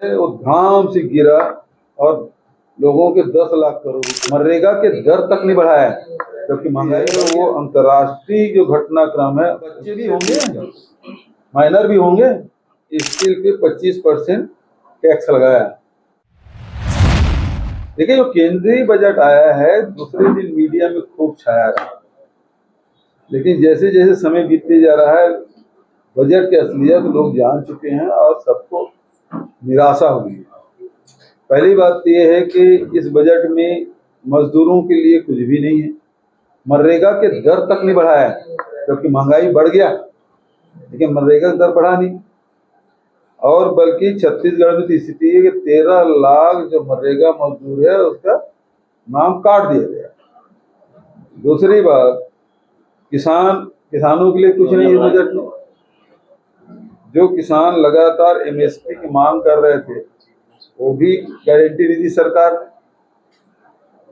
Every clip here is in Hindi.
वो धाम से गिरा और लोगों के 10 लाख करोड़ मनरेगा के दर तक नहीं बढ़ाया है, जबकि महंगाई में वो अंतर्राष्ट्रीय जो घटनाक्रम है। बच्चे भी होंगे, माइनर भी होंगे, स्टील पे 25% टैक्स लगाया। देखिए, जो केंद्रीय बजट आया है दूसरे दिन मीडिया में खूब छाया रहा, लेकिन जैसे जैसे समय बीतते जा रहा है बजट की असलियत लोग जान चुके हैं और सबको निराशा हुई है। पहली बात तो ये है कि इस बजट में मजदूरों के लिए कुछ भी नहीं है, मनरेगा के दर तक नहीं बढ़ाया है, जबकि महंगाई बढ़ गया लेकिन मनरेगा का दर बढ़ा नहीं। और बल्कि छत्तीसगढ़ में तो स्थिति है कि 13 लाख जो मनरेगा मजदूर है उसका नाम काट दिया गया। दूसरी बात, किसानों के लिए कुछ नहीं है बजट में। जो किसान लगातार एमएसपी की मांग कर रहे थे वो भी गारंटी नहीं दी सरकार ने,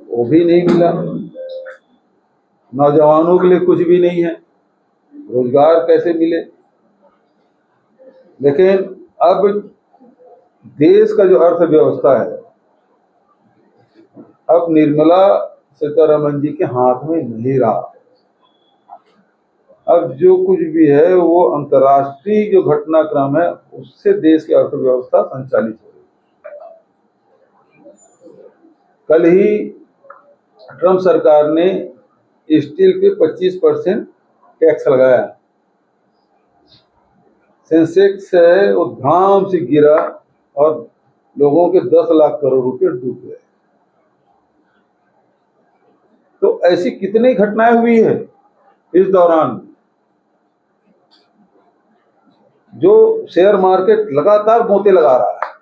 वो भी नहीं मिला। नौजवानों के लिए कुछ भी नहीं है, रोजगार कैसे मिले। लेकिन अब देश का जो अर्थव्यवस्था है अब निर्मला सीतारमण जी के हाथ में नहीं रहा। अब जो कुछ भी है वो अंतर्राष्ट्रीय जो घटनाक्रम है उससे देश की अर्थव्यवस्था संचालित हो रही। कल ही ट्रम्प सरकार ने स्टील पे 25% टैक्स लगाया। सेंसेक्स है वो धाम से गिरा और लोगों के 10 लाख करोड़ रुपए डूब गए। तो ऐसी कितनी घटनाएं हुई है इस दौरान। जो शेयर मार्केट लगातार मोते लगा रहा है,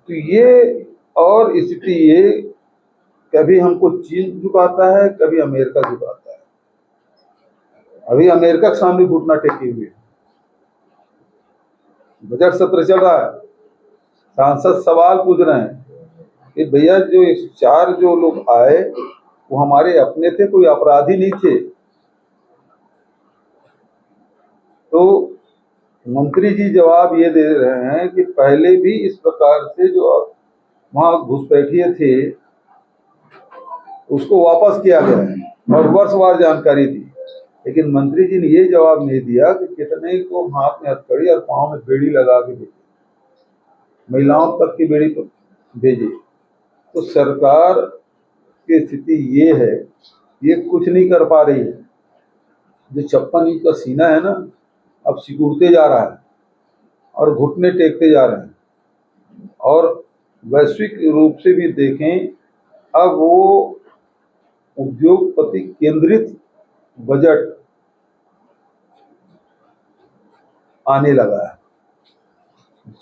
तो ये और स्थिति ये कभी हमको चीन झुकाता है, कभी अमेरिका झुकाता है। अभी अमेरिका के सामने घुटना टेके हुए बजट सत्र चल रहा है, सांसद सवाल पूछ रहे हैं कि भैया जो 104 जो लोग आए वो हमारे अपने थे, कोई अपराधी नहीं थे। तो मंत्री जी जवाब ये दे रहे हैं कि पहले भी इस प्रकार से जो वहां घुसपैठिए थे उसको वापस किया गया है और वर्षवार जानकारी दी। लेकिन मंत्री जी ने ये जवाब नहीं दिया कि कितने को हाथ में हथकड़ी और पांव में बेड़ी लगा के भेजे, महिलाओं तक की बेड़ी भेजे। तो सरकार की स्थिति ये है, ये कुछ नहीं कर पा रही है। जो 56 इंच का सीना है ना अब सिकुड़ते जा रहा है और घुटने टेकते जा रहे हैं। और वैश्विक रूप से भी देखें अब वो उद्योगपति केंद्रित बजट आने लगा है,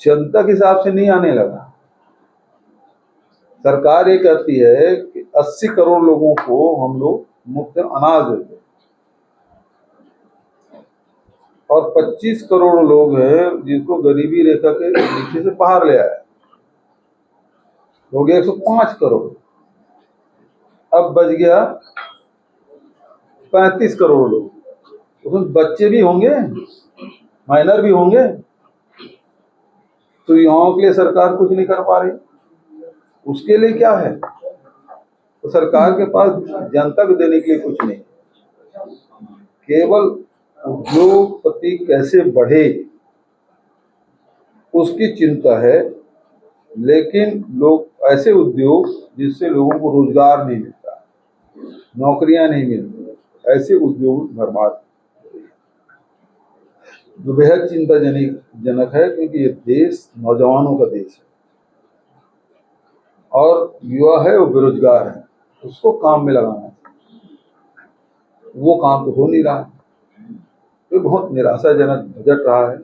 जनता के हिसाब से नहीं आने लगा। सरकार ये कहती है कि 80 करोड़ लोगों को हम लोग मुफ्त अनाज देते हैं और 25 करोड़ लोग हैं जिनको गरीबी रेखा के नीचे से बाहर ले आया, हो गया 105 करोड़। अब बच गया 35 करोड़ लोग, उसमें बच्चे भी होंगे, माइनर भी होंगे। तो युवाओं के लिए सरकार कुछ नहीं कर पा रही। उसके लिए क्या है, तो सरकार के पास जनता को देने के लिए कुछ नहीं, केवल उद्योगपति कैसे बढ़े उसकी चिंता है। लेकिन लोग ऐसे उद्योग जिससे लोगों को रोजगार नहीं मिलता, नौकरियां नहीं मिलती, ऐसे उद्योग बर्बाद, जो बेहद चिंताजनक है। क्योंकि ये देश नौजवानों का देश है और युवा है वो बेरोजगार है, उसको काम में लगाना है, वो काम तो हो नहीं रहा। तो बहुत निराशाजनक बजट रहा है।